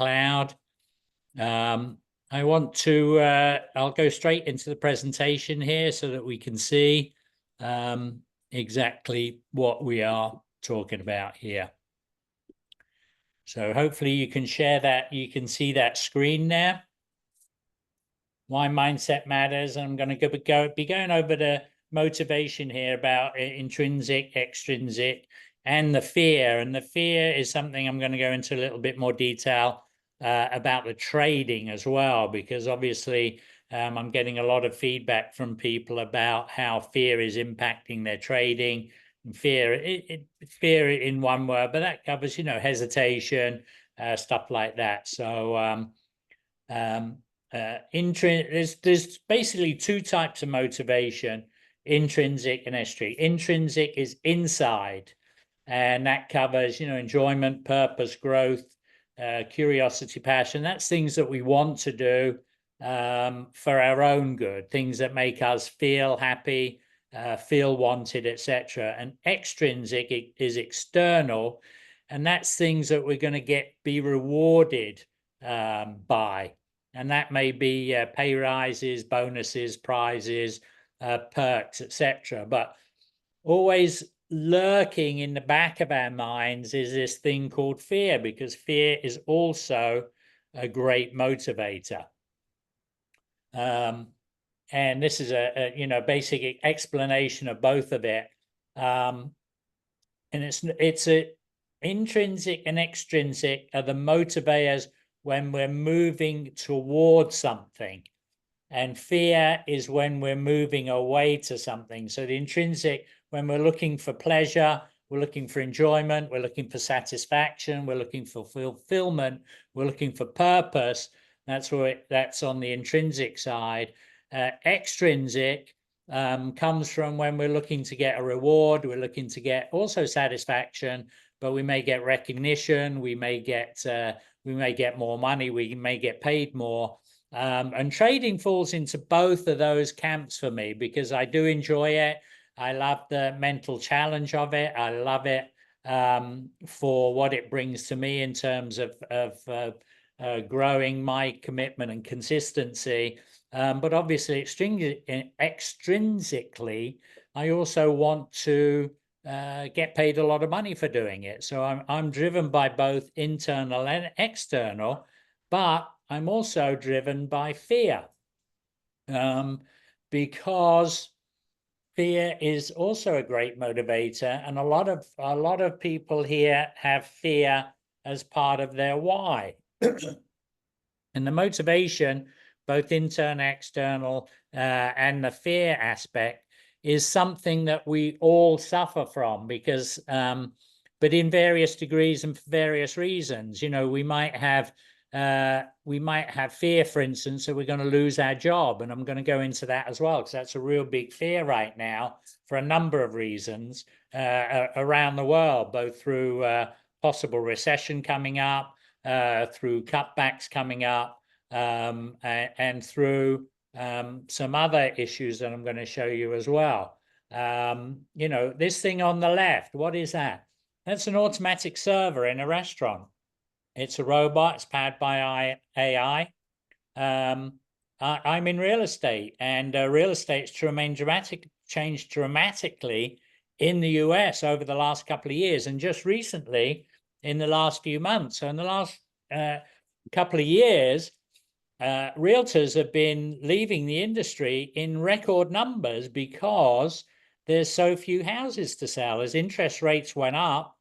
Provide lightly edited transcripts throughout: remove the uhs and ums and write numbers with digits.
cloud. I want to, I'll go straight into the presentation here so that we can see exactly what we are talking about here. So hopefully you can share that, you can see that screen now. Why mindset matters. I'm going to be going over the motivation here about intrinsic, extrinsic, and the fear. And the fear is something I'm going to go into a little bit more detail about the trading as well, because obviously I'm getting a lot of feedback from people about how fear is impacting their trading. And fear in one word, but that covers, you know, hesitation, stuff like that. So there's basically two types of motivation: intrinsic and extrinsic. Intrinsic is inside, and that covers, you know, enjoyment, purpose, growth, curiosity, passion. That's things that we want to do for our own good, things that make us feel happy, feel wanted, etc. And extrinsic is external, and that's things that we're going to be rewarded by. And that may be pay rises, bonuses, prizes, perks, etc. But always lurking in the back of our minds is this thing called fear, because fear is also a great motivator. And this is a you know, basic explanation of both of it. And it's a intrinsic and extrinsic are the motivators when we're moving towards something, and fear is when we're moving away to something. So the intrinsic, when we're looking for pleasure, we're looking for enjoyment, we're looking for satisfaction, we're looking for fulfillment, we're looking for purpose. That's on the intrinsic side. Extrinsic comes from when we're looking to get a reward, we're looking to get also satisfaction, but we may get recognition, we may get more money, we may get paid more. And trading falls into both of those camps for me, because I do enjoy it. I love the mental challenge of it. I love it for what it brings to me in terms of growing my commitment and consistency. But obviously, extrinsically, I also want to get paid a lot of money for doing it. So I'm driven by both internal and external, but I'm also driven by fear, because fear is also a great motivator, and a lot of people here have fear as part of their why. And the motivation, both internal, external, and the fear aspect, is something that we all suffer from, because but in various degrees and for various reasons. You know, we might have fear, for instance, that we're going to lose our job, and I'm going to go into that as well, because that's a real big fear right now for a number of reasons around the world, both through possible recession coming up, through cutbacks coming up, and through some other issues that I'm going to show you as well. You know, this thing on the left, what is that? That's an automatic server in a restaurant. It's a robot. It's powered by AI. I'm in real estate, and real estate's changed dramatically in the US over the last couple of years, and just recently in the last few months. So in the last couple of years, realtors have been leaving the industry in record numbers because there's so few houses to sell. As interest rates went up,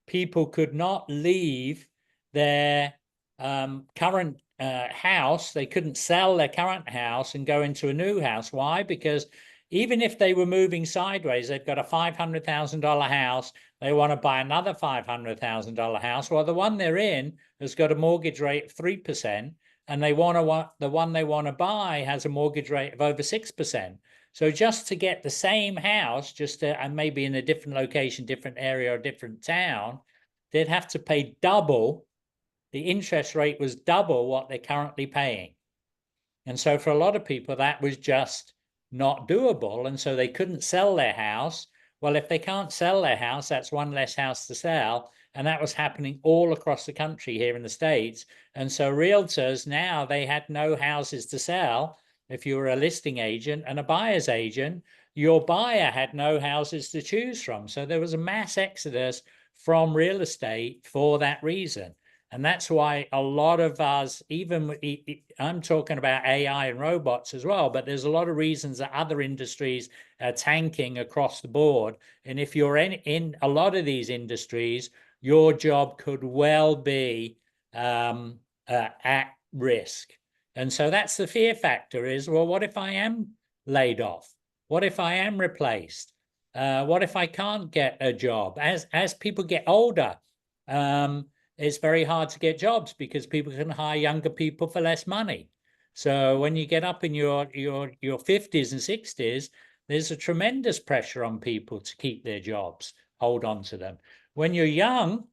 people could not leave their current house. They couldn't sell their current house and go into a new house. Why? Because even if they were moving sideways, they've got a $500,000 house, they want to buy another $500,000 house. Well, the one they're in has got a mortgage rate of 3%, and the one they want to buy has a mortgage rate of over 6%. So just to get the same house, and maybe in a different location, different area, or different town, they'd have to pay double. The interest rate was double what they're currently paying. And so for a lot of people, that was just not doable. And so they couldn't sell their house, Well, if they can't sell their house, that's one less house to sell. And that was happening all across the country here in the States. And so realtors now, they had no houses to sell. If you were a listing agent and a buyer's agent, your buyer had no houses to choose from. So there was a mass exodus from real estate for that reason. And that's why a lot of us, even I'm talking about AI and robots as well, but there's a lot of reasons that other industries are tanking across the board. And if you're in a lot of these industries, your job could well be at risk. And so that's the fear factor is, well, what if I am laid off? What if I am replaced? What if I can't get a job? As people get older, it's very hard to get jobs because people can hire younger people for less money. So when you get up in your 50s and 60s, there's a tremendous pressure on people to keep their jobs, hold on to them. When you're young,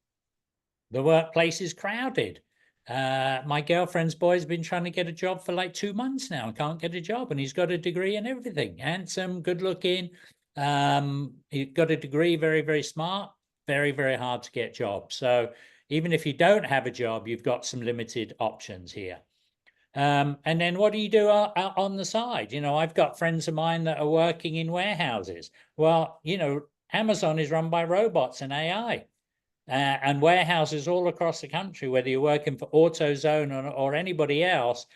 the workplace is crowded. My girlfriend's boy's been trying to get a job for like 2 months now and can't get a job, and he's got a degree and everything. Handsome, good looking. He's got a degree, very, very smart, very, very hard to get jobs. So even if you don't have a job, you've got some limited options here. And then what do you do on the side? I've got friends of mine that are working in warehouses. Well, Amazon is run by robots and AI. And warehouses all across the country, whether you're working for AutoZone or anybody else,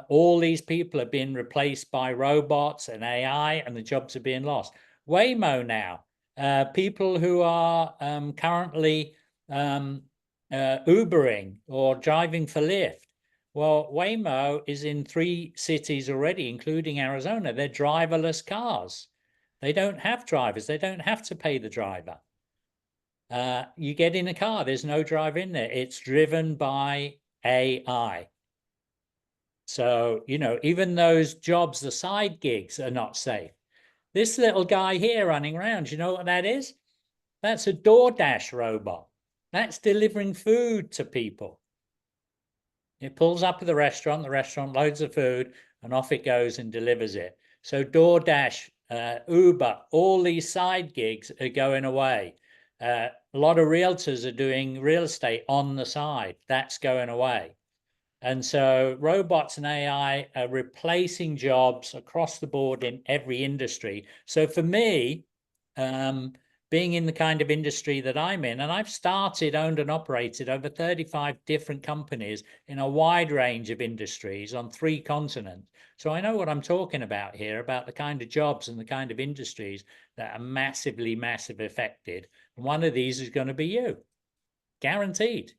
all these people are being replaced by robots and AI, and the jobs are being lost. Waymo now, people who are currently Ubering or driving for Lyft. Well, Waymo is in 3 cities already, including Arizona. They're driverless cars. They don't have drivers. They don't have to pay the driver. You get in a car, there's no driver in there. It's driven by AI. So, even those jobs, the side gigs, are not safe. This little guy here running around, you know what that is? That's a DoorDash robot. That's delivering food to people. It pulls up at the restaurant loads the food, and off it goes and delivers it. So DoorDash, Uber, all these side gigs are going away. A lot of realtors are doing real estate on the side. That's going away. And so robots and AI are replacing jobs across the board in every industry. So for me, being in the kind of industry that I'm in, and I've started, owned and operated over 35 different companies in a wide range of industries on 3 continents. So I know what I'm talking about here, about the kind of jobs and the kind of industries that are massively affected. And one of these is going to be you, guaranteed,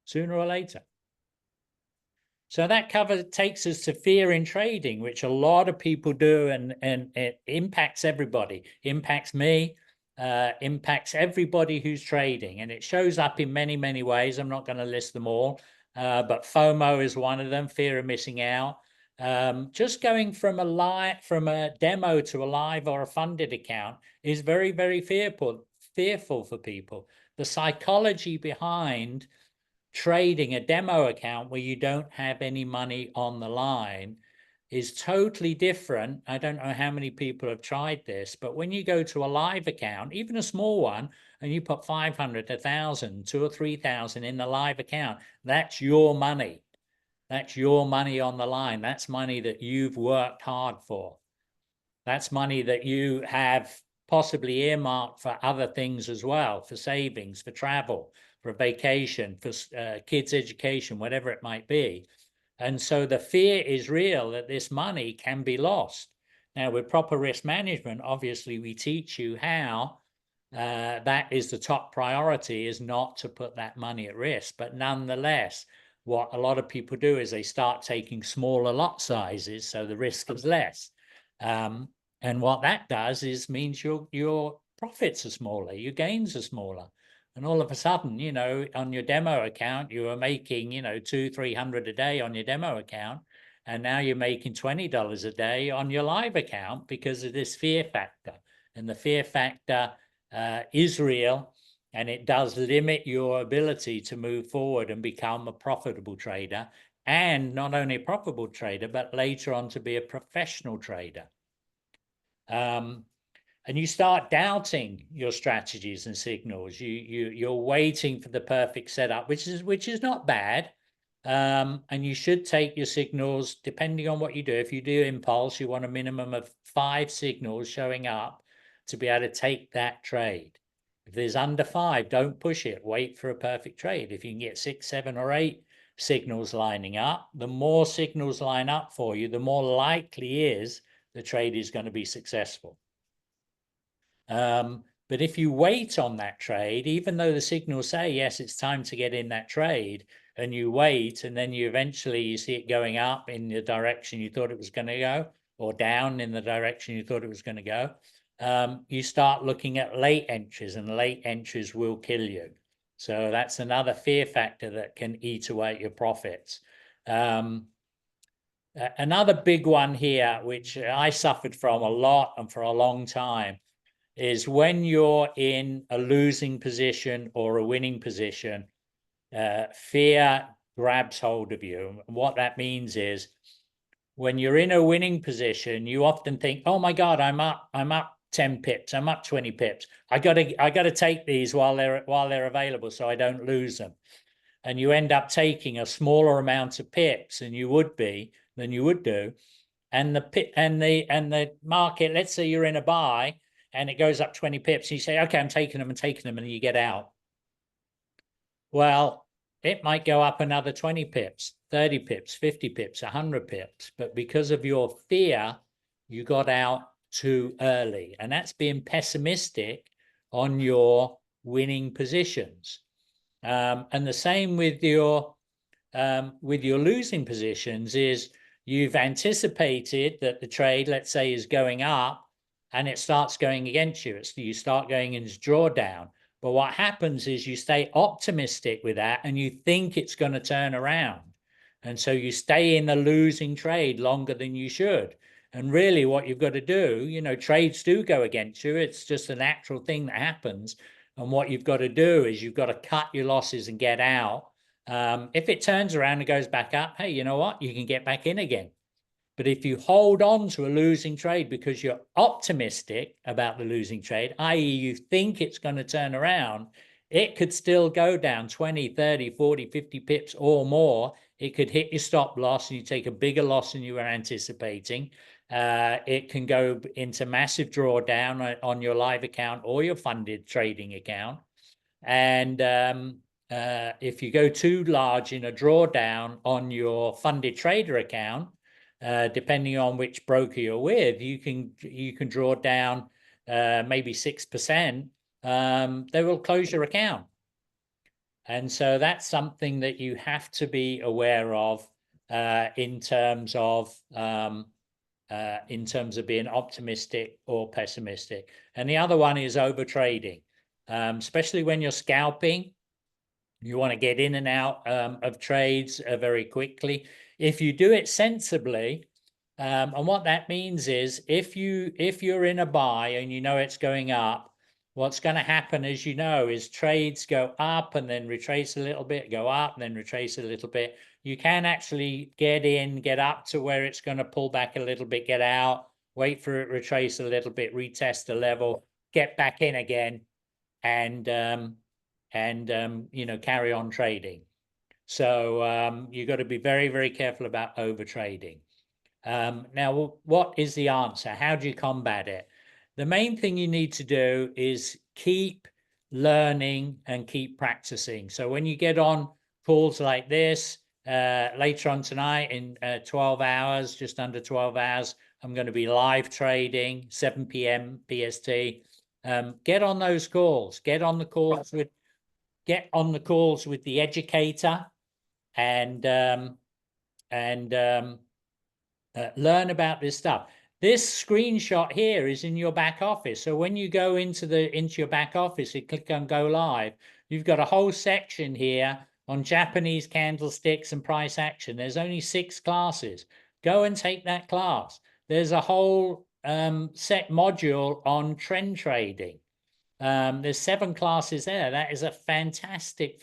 sooner or later. So that takes us to fear in trading, which a lot of people do, and it impacts everybody, impacts me, impacts everybody who's trading. And it shows up in many, many ways. I'm not going to list them all, but FOMO is one of them, fear of missing out. Just going from a demo to a live or a funded account is very, very fearful for people. The psychology behind trading a demo account where you don't have any money on the line is totally different. I don't know how many people have tried this, but when you go to a live account, even a small one, and you put 500, 1,000, 2,000 or 3,000 in the live account, that's your money. That's your money on the line. That's money that you've worked hard for. That's money that you have possibly earmarked for other things as well, for savings, for travel, for vacation, for kids' education, whatever it might be. And so the fear is real that this money can be lost. Now, with proper risk management, obviously, we teach you how that is the top priority, is not to put that money at risk. But nonetheless, what a lot of people do is they start taking smaller lot sizes, so the risk is less. And what that does is means your profits are smaller, your gains are smaller. And all of a sudden, on your demo account, you were making, $200-300 a day on your demo account. And now you're making $20 a day on your live account because of this fear factor. And the fear factor is real, and it does limit your ability to move forward and become a profitable trader. And not only a profitable trader, but later on to be a professional trader. and you start doubting your strategies and signals. You're waiting for the perfect setup, which is not bad. And you should take your signals, depending on what you do. If you do impulse, you want a minimum of 5 signals showing up to be able to take that trade. If there's under 5, don't push it. Wait for a perfect trade. If you can get 6, 7, or 8 signals lining up, the more signals line up for you, the more likely is the trade is going to be successful. But if you wait on that trade, even though the signals say, yes, it's time to get in that trade, and you wait, and then you eventually see it going up in the direction you thought it was going to go, or down in the direction you thought it was going to go, you start looking at late entries, and late entries will kill you. So that's another fear factor that can eat away at your profits. Another big one here, which I suffered from a lot and for a long time, is when you're in a losing position or a winning position, fear grabs hold of you. And what that means is, when you're in a winning position, you often think, oh my God, I'm up 10 pips, I'm up 20 pips. I gotta take these while they're available so I don't lose them. And you end up taking a smaller amount of pips than you would do. And the market, let's say you're in a buy and it goes up 20 pips, and you say, okay, I'm taking them, and you get out. Well, it might go up another 20 pips, 30 pips, 50 pips, 100 pips. But because of your fear, you got out too early. And that's being pessimistic on your winning positions. And the same with your losing positions is, you've anticipated that the trade, let's say, is going up, and it starts going against you. You start going into drawdown. But what happens is you stay optimistic with that, and you think it's going to turn around. And so you stay in the losing trade longer than you should. And really what you've got to do, trades do go against you. It's just a natural thing that happens. And what you've got to do is you've got to cut your losses and get out. If it turns around and goes back up, hey, you know what? You can get back in again. But if you hold on to a losing trade because you're optimistic about the losing trade, i.e. you think it's going to turn around, it could still go down 20, 30, 40, 50 pips or more. It could hit your stop loss and you take a bigger loss than you were anticipating. It can go into massive drawdown on your live account or your funded trading account. And if you go too large in a drawdown on your funded trader account, depending on which broker you're with, you can draw down maybe 6%. They will close your account. And so that's something that you have to be aware of in terms of being optimistic or pessimistic. And the other one is over trading, especially when you're scalping. You want to get in and out of trades very quickly. If you do it sensibly, and what that means is, if you're in a buy and you know it's going up, what's going to happen, as you know, is trades go up and then retrace a little bit, go up and then retrace a little bit. You can actually get up to where it's going to pull back a little bit, get out, wait for it, retrace a little bit, retest the level, get back in again, and carry on trading. So you've got to be very, very careful about over trading. Now, what is the answer? How do you combat it? The main thing you need to do is keep learning and keep practicing. So when you get on calls like this, later on tonight in 12 hours, just under 12 hours, I'm going to be live trading, 7 p.m. PST. Get on those calls. Get on the calls with the educator, and learn about this stuff. This screenshot here is in your back office. So when you go into your back office, you click on Go Live, you've got a whole section here on Japanese candlesticks and price action. There's only 6 classes. Go and take that class. There's a whole set module on trend trading. There's 7 classes there. That is a fantastic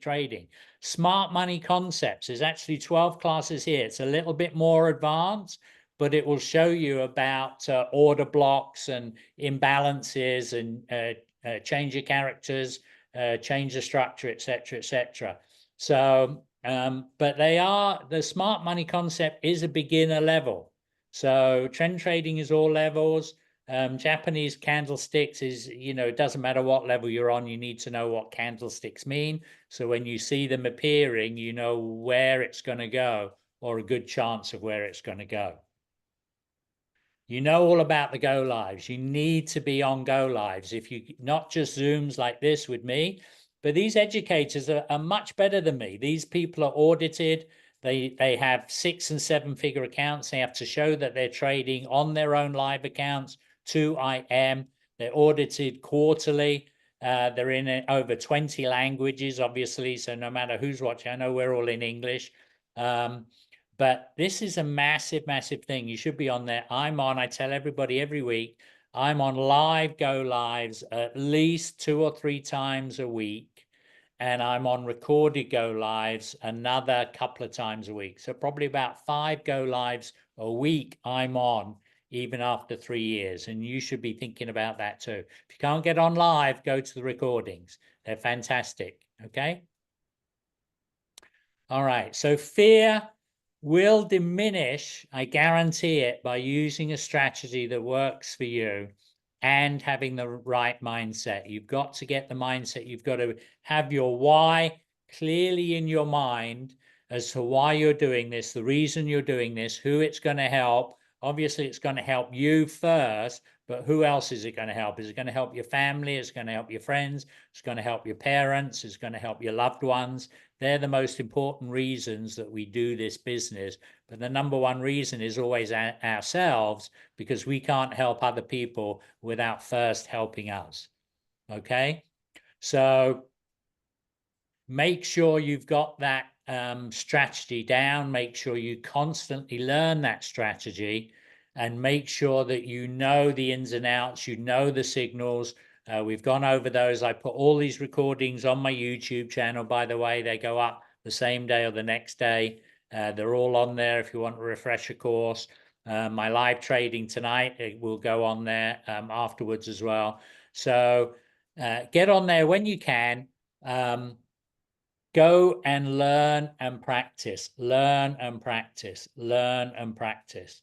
trading. Smart money concepts. There's actually 12 classes here. It's a little bit more advanced, but it will show you about order blocks and imbalances and change your characters, change the structure, etc., etc. So, but the smart money concept is a beginner level. So trend trading is all levels. Japanese candlesticks is, it doesn't matter what level you're on, you need to know what candlesticks mean. So when you see them appearing, you know where it's going to go, or a good chance of where it's going to go. You know all about the go lives. You need to be on go lives. If you not just Zooms like this with me, but these educators are much better than me. These people are audited. They have 6 and 7 figure accounts. They have to show that they're trading on their own live accounts to IM. They're audited quarterly. They're in over 20 languages, obviously. So no matter who's watching, I know we're all in English. But this is a massive, massive thing. You should be on there. I tell everybody every week, I'm on live go lives at least 2 or 3 times a week. And I'm on recorded go lives another couple of times a week. So probably about 5 go lives a week I'm on, even after 3 years. And you should be thinking about that too. If you can't get on live, go to the recordings. They're fantastic. Okay. All right. So fear will diminish, I guarantee it, by using a strategy that works for you and having the right mindset. You've got to get the mindset. You've got to have your why clearly in your mind as to why you're doing this, the reason you're doing this, who it's going to help. Obviously, it's going to help you first, but who else is it going to help? Is it going to help your family? It's going to help your friends. It's going to help your parents. It's going to help your loved ones. They're the most important reasons that we do this business. But the number one reason is always ourselves, because we can't help other people without first helping us. Okay? So make sure you've got that strategy down. Make sure you constantly learn that strategy, and make sure that you know the ins and outs, you know the signals. We've gone over those. I put all these recordings on my YouTube channel, by the way. They go up the same day or the next day. They're all on there if you want to refresh a course. My live trading tonight, it will go on there afterwards as well. So get on there when you can. Go and learn and practice, learn and practice, learn and practice.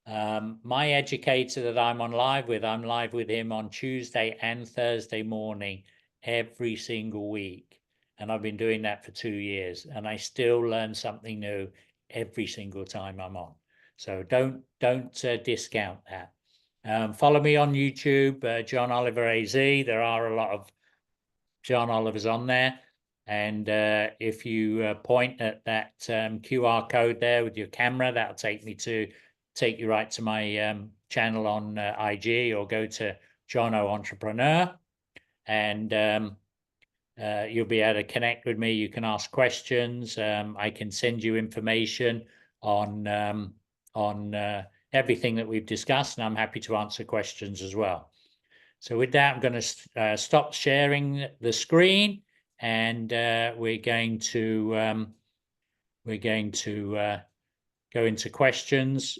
My educator that I'm live with him on Tuesday and Thursday morning every single week. And I've been doing that for 2 years, and I still learn something new every single time I'm on. So don't discount that. Follow me on YouTube, John Oliver AZ. There are a lot of John Olivers on there. And if you point at that QR code there with your camera, that'll take you right to my channel on IG, or go to John O Entrepreneur, and you'll be able to connect with me. You can ask questions. I can send you information on everything that we've discussed, and I'm happy to answer questions as well. So with that, I'm going to stop sharing the screen, and we're going to go into questions.